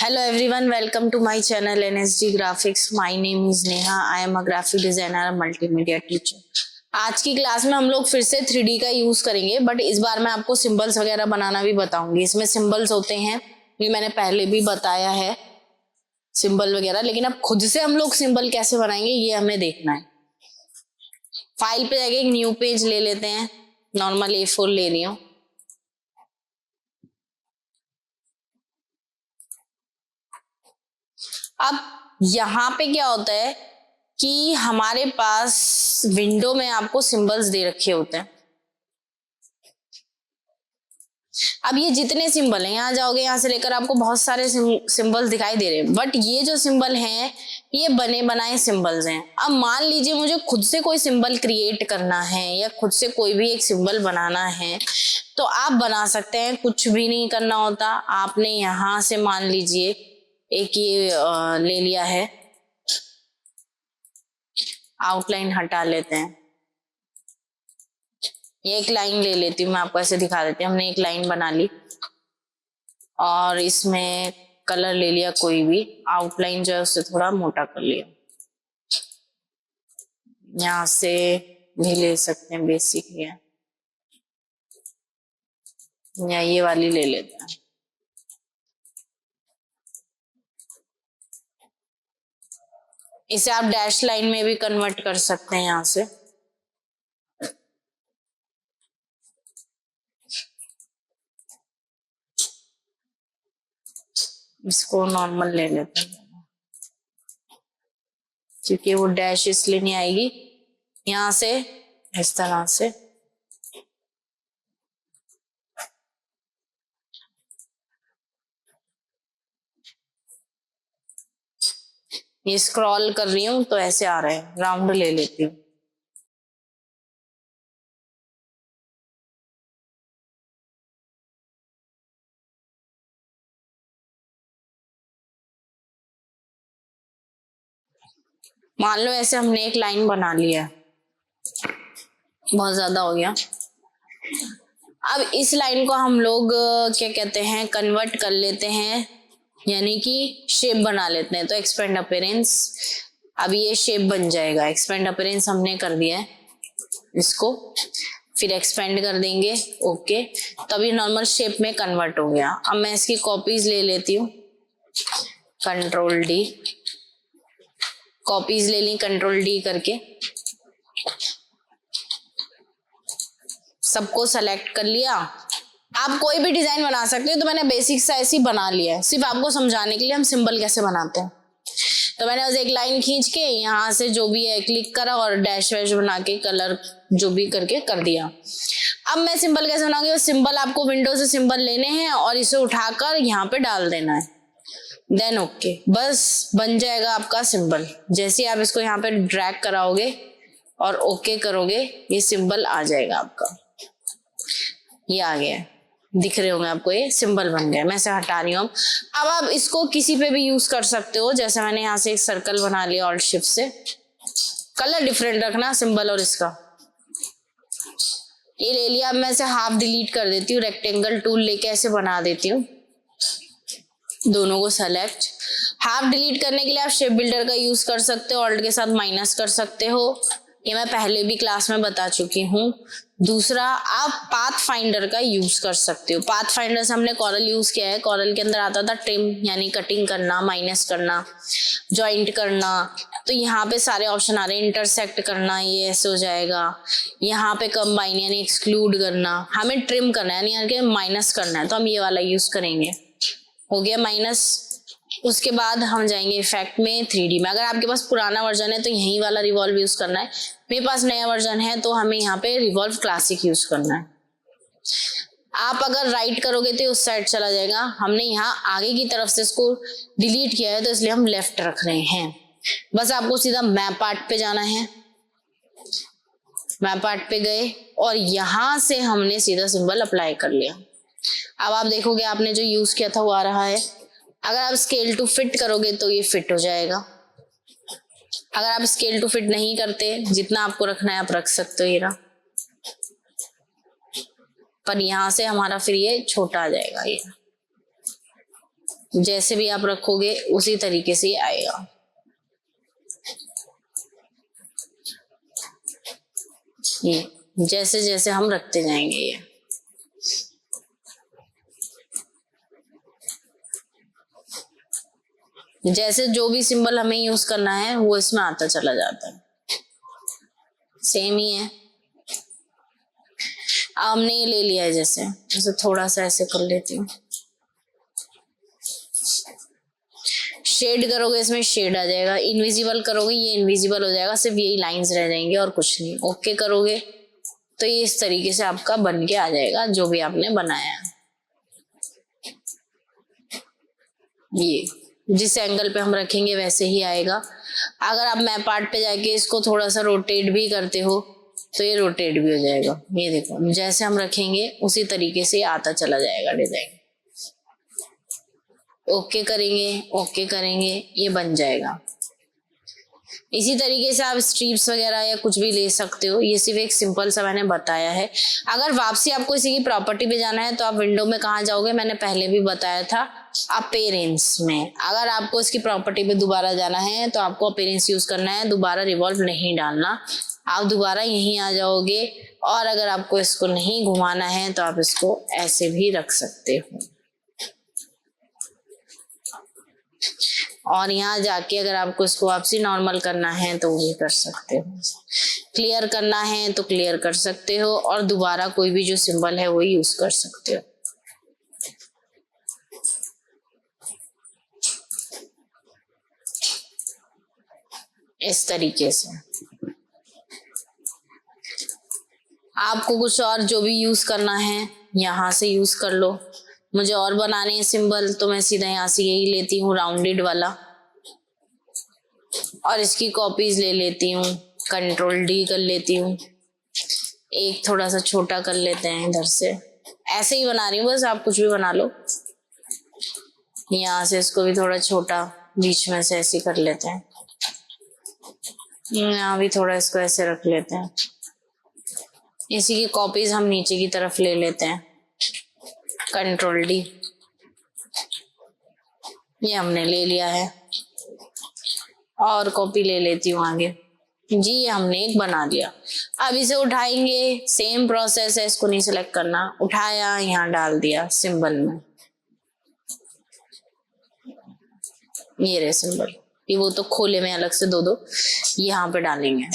Hello everyone, welcome to my channel NSG Graphics. My name is Neha. I am a graphic designer and multimedia teacher. आज की class में हम लोग फिर से 3D का यूज करेंगे, बट इस बार मैं आपको सिंबल्स वगैरह बनाना भी बताऊंगी। इसमें सिंबल्स होते हैं, ये मैंने पहले भी बताया है सिंबल वगैरह, लेकिन अब खुद से हम लोग सिंबल कैसे बनाएंगे ये हमें देखना है। फाइल पे जाके एक न्यू पेज ले लेते हैं, नॉर्मल A4 ले रही हूँ। अब यहाँ पे क्या होता है कि हमारे पास विंडो में आपको सिंबल्स दे रखे होते हैं। अब ये जितने सिंबल हैं, यहाँ जाओगे, यहाँ से लेकर आपको बहुत सारे सिंबल्स दिखाई दे रहे हैं, बट ये जो सिंबल हैं ये बने बनाए सिंबल्स हैं। अब मान लीजिए मुझे खुद से कोई सिंबल क्रिएट करना है या खुद से कोई भी एक सिंबल बनाना है, तो आप बना सकते हैं, कुछ भी नहीं करना होता। आपने यहाँ से मान लीजिए एक ये ले लिया है, आउटलाइन हटा लेते हैं, ये एक लाइन ले लेती हूँ, मैं आपको ऐसे दिखा देती हूँ। हमने एक लाइन बना ली और इसमें कलर ले लिया कोई भी, आउटलाइन जो है उससे थोड़ा मोटा कर लिया। यहाँ से भी ले सकते हैं, बेसिक है, या ये वाली ले लेते हैं। इसे आप डैश लाइन में भी कन्वर्ट कर सकते हैं। यहाँ से इसको नॉर्मल ले लेते हैं, क्योंकि वो डैश इसलिए नहीं आएगी। यहाँ से इस तरह से ये स्क्रॉल कर रही हूँ तो ऐसे आ रहे हैं, राउंड ले लेती हूँ। मान लो ऐसे हमने एक लाइन बना लिया है, बहुत ज्यादा हो गया। अब इस लाइन को हम लोग क्या कहते हैं, कन्वर्ट कर लेते हैं, यानी कि शेप बना लेते हैं। तो एक्सपेंड अपीयरेंस, अब ये शेप बन जाएगा। एक्सपेंड अपीयरेंस हमने कर दिया है, इसको फिर एक्सपेंड कर देंगे, ओके, तभी नॉर्मल शेप में कन्वर्ट हो गया। अब मैं इसकी कॉपीज ले लेती हूँ, कंट्रोल डी, कॉपीज ले ली कंट्रोल डी करके, सबको सेलेक्ट कर लिया। आप कोई भी डिजाइन बना सकते हो, तो मैंने बेसिक सा ऐसे बना लिया है, सिर्फ आपको समझाने के लिए हम सिंबल कैसे बनाते हैं। तो मैंने बस एक लाइन खींच के यहाँ से जो भी है क्लिक करा और डैश वैश बना के कलर जो भी करके कर दिया। अब मैं सिंबल कैसे बनाऊंगी, वो सिंबल आपको विंडो से सिंबल लेने हैं और इसे उठाकर यहाँ पे डाल देना है, देन ओके, बस बन जाएगा आपका सिंबल। जैसे आप इसको यहाँ पे ड्रैग कराओगे और ओके करोगे, ये सिंबल आ जाएगा आपका। ये आ गया, दिख रहे होंगे आपको, ये सिंबल बन गया। मैं इसे हटा रही हूँ। अब आप इसको किसी पे भी यूज कर सकते हो, जैसे मैंने यहाँ से एक सर्कल बना लिया ऑल्ट शिफ्ट से। कलर डिफरेंट रखना सिंबल और इसका, ये ले लिया। अब मैं इसे हाफ डिलीट कर देती हूँ, रेक्टेंगल टूल लेके ऐसे बना देती हूँ, दोनों को सेलेक्ट। हाफ डिलीट करने के लिए आप शेप बिल्डर का यूज कर सकते हो, ऑल्ट के साथ माइनस कर सकते हो, ये मैं पहले भी क्लास में बता चुकी हूँ। दूसरा, आप पाथ फाइंडर का यूज कर सकते हो। पाथ फाइंडर से हमने कॉरल यूज किया है। कॉरल के अंदर आता था ट्रिम, यानी कटिंग करना, माइनस करना, ज्वाइंट करना। तो यहाँ पे सारे ऑप्शन आ रहे हैं। इंटरसेक्ट करना, ये ऐसे हो जाएगा। यहाँ पे कंबाइन यानी एक्सक्लूड करना। हमें ट्रिम करना है यानी माइनस करना है, तो हम ये वाला यूज करेंगे। हो गया माइनस। उसके बाद हम जाएंगे इफेक्ट में, 3D में। अगर आपके पास पुराना वर्जन है तो यही वाला रिवॉल्व यूज करना है। मेरे पास नया वर्जन है तो हमें यहाँ पे रिवॉल्व क्लासिक यूज करना है। आप अगर राइट करोगे तो उस साइड चला जाएगा। हमने यहाँ आगे की तरफ से इसको डिलीट किया है, तो इसलिए हम लेफ्ट रख रहे हैं। बस आपको सीधा मैप आर्ट पे जाना है। मैप आर्ट पे गए और यहाँ से हमने सीधा सिंबल अप्लाई कर लिया। अब आप देखोगे आपने जो यूज किया था वो आ रहा है। अगर आप स्केल टू फिट करोगे तो ये फिट हो जाएगा। अगर आप स्केल टू फिट नहीं करते, जितना आपको रखना है आप रख सकते हो, ये रहा, पर यहां से हमारा फिर ये छोटा आ जाएगा। ये जैसे भी आप रखोगे उसी तरीके से ही आएगा। ये जैसे जैसे हम रखते जाएंगे ये। जैसे जो भी सिंबल हमें यूज करना है वो इसमें आता चला जाता है, सेम ही है। हमने ये ले लिया है, जैसे थोड़ा सा ऐसे कर लेती हूँ। शेड करोगे इसमें शेड आ जाएगा, इनविजिबल करोगे ये इनविजिबल हो जाएगा, सिर्फ यही लाइंस रह जाएंगे और कुछ नहीं। ओके करोगे तो ये इस तरीके से आपका बन के आ जाएगा जो भी आपने बनाया है। ये जिस एंगल पे हम रखेंगे वैसे ही आएगा। अगर आप मैप आर्ट पे जाके इसको थोड़ा सा रोटेट भी करते हो तो ये रोटेट भी हो जाएगा। ये देखो जैसे हम रखेंगे उसी तरीके से आता चला जाएगा डिजाइन। ओके करेंगे ये बन जाएगा। इसी तरीके से आप स्ट्रीप्स वगैरह या कुछ भी ले सकते हो। ये सिर्फ एक सिंपल सा मैंने बताया है। अगर वापसी आपको इसी की प्रॉपर्टी पे जाना है तो आप विंडो में कहाँ जाओगे, मैंने पहले भी बताया था, अपीयरेंस में। अगर आपको इसकी प्रॉपर्टी पे दोबारा जाना है तो आपको अपीयरेंस यूज करना है, दोबारा रिवॉल्व नहीं डालना। आप दोबारा यहीं आ जाओगे और अगर आपको इसको नहीं घुमाना है तो आप इसको ऐसे भी रख सकते हो। और यहाँ जाके अगर आपको इसको वापसी नॉर्मल करना है तो वो भी कर सकते हो। क्लियर करना है तो क्लियर कर सकते हो और दोबारा कोई भी जो सिंबल है वो यूज कर सकते हो। इस तरीके से आपको कुछ और जो भी यूज करना है यहाँ से यूज कर लो। मुझे और बनाने हैं सिंबल तो मैं सीधा यहाँ से यही लेती हूँ राउंडेड वाला और इसकी कॉपीज ले लेती हूँ, कंट्रोल डी कर लेती हूँ। एक थोड़ा सा छोटा कर लेते हैं इधर से, ऐसे ही बना रही हूँ बस, आप कुछ भी बना लो। यहाँ से इसको भी थोड़ा छोटा बीच में से ऐसे कर लेते हैं। यहाँ भी थोड़ा इसको ऐसे रख लेते हैं। इसी की कॉपीज हम नीचे की तरफ ले लेते हैं, कंट्रोल डी। ये हमने ले लिया है और कॉपी ले लेती हूँ आगे। जी ये हमने एक बना दिया। अब इसे उठाएंगे, सेम प्रोसेस है, इसको नहीं सिलेक्ट करना, उठाया यहाँ डाल दिया सिंबल में। ये रहे सिंबल, ये वो तो खोले में अलग से दो यहाँ पे डालेंगे।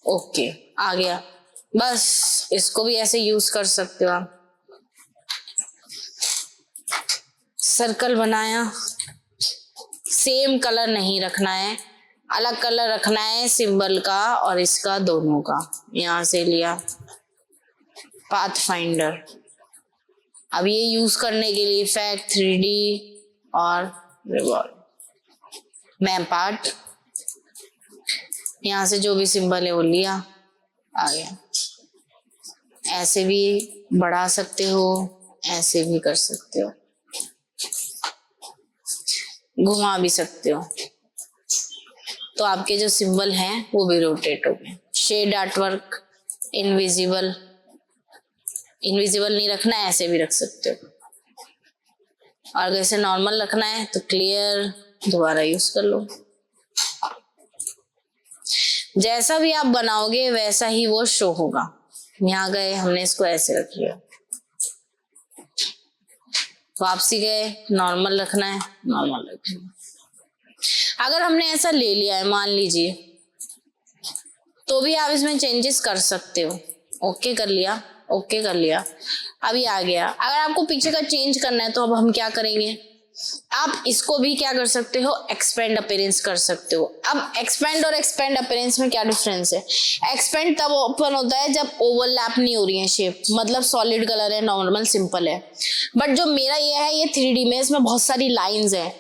ओके आ गया। बस इसको भी ऐसे यूज कर सकते हो आप। सर्कल बनाया, सेम कलर नहीं रखना है, अलग कलर रखना है सिंबल का और इसका दोनों का। यहां से लिया पाथ फाइंडर। अब ये यूज करने के लिए इफेक्ट 3D और रिवॉल्व मैप आर्ट, यहां से जो भी सिंबल है वो लिया, आ गया। ऐसे भी बढ़ा सकते हो, ऐसे भी कर सकते हो, घुमा भी सकते हो, तो आपके जो सिंबल हैं वो भी रोटेट हो गए। शेड आर्टवर्क, इनविजिबल, इनविजिबल नहीं रखना है ऐसे भी रख सकते हो, और अगर इसे नॉर्मल रखना है तो क्लियर दोबारा यूज कर लो। जैसा भी आप बनाओगे वैसा ही वो शो होगा। यहाँ गए हमने इसको ऐसे रख लिया, वापसी गए नॉर्मल रखना है, नॉर्मल रखना है। अगर हमने ऐसा ले लिया है मान लीजिए, तो भी आप इसमें चेंजेस कर सकते हो। ओके कर लिया, ओके कर लिया, अभी आ गया। अगर आपको पीछे का चेंज करना है तो अब हम क्या करेंगे, आप इसको भी क्या कर सकते हो, एक्सपेंड अपीयरेंस कर सकते हो। अब एक्सपेंड और एक्सपेंड अपीयरेंस में क्या डिफरेंस है? एक्सपेंड तब ओपन होता है जब ओवरलैप नहीं हो रही है शेप, मतलब सॉलिड कलर है, नॉर्मल सिंपल है। बट जो मेरा ये है ये 3D में, इसमें बहुत सारी लाइंस हैं,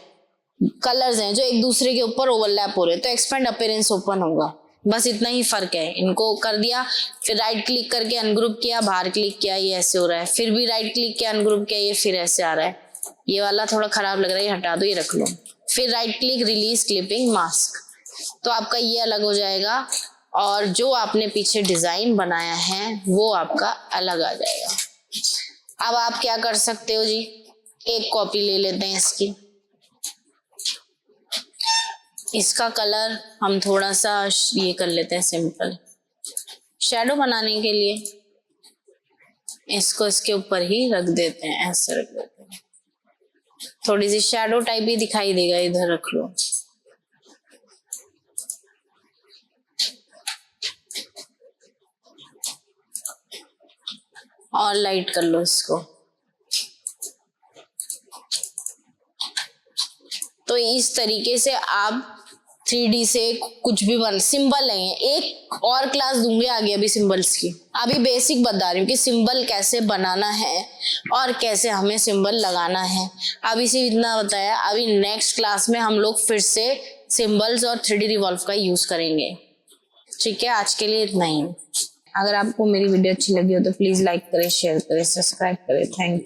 कलर्स हैं जो एक दूसरे के ऊपर ओवरलैप हो रहे हैं, तो एक्सपेंड अपीयरेंस ओपन होगा। बस इतना ही फर्क है। इनको कर दिया, फिर राइट क्लिक करके अनग्रुप किया, बाहर क्लिक किया, ये ऐसे हो रहा है, फिर भी राइट क्लिक किया अनग्रुप किया, ये फिर ऐसे आ रहा है। ये वाला थोड़ा खराब लग रहा है, ये हटा दो, ये रख लो। फिर right click, release clipping mask, तो आपका ये अलग हो जाएगा और जो आपने पीछे डिजाइन बनाया है वो आपका अलग आ जाएगा। अब आप क्या कर सकते हो जी, एक कॉपी ले लेते हैं इसकी। इसका कलर हम थोड़ा सा ये कर लेते हैं सिंपल, शैडो बनाने के लिए इसको इसके ऊपर ही रख देते हैं, ऐसे रख देते हैं, थोड़ी सी शैडो टाइप ही दिखाई देगा। इधर रख लो। और लाइट कर लो इसको। तो इस तरीके से आप 3D से कुछ भी बन, सिंबल है। एक और क्लास दूंगी आगे अभी सिंबल्स की, अभी बेसिक बता रही हूँ कि सिंबल कैसे बनाना है और कैसे हमें सिंबल लगाना है। अभी से इतना बताया, अभी नेक्स्ट क्लास में हम लोग फिर से सिंबल्स और 3D रिवॉल्व का यूज करेंगे। ठीक है, आज के लिए इतना ही। अगर आपको मेरी वीडियो अच्छी लगी हो तो प्लीज लाइक करें, शेयर करें, सब्सक्राइब करें। Thank you.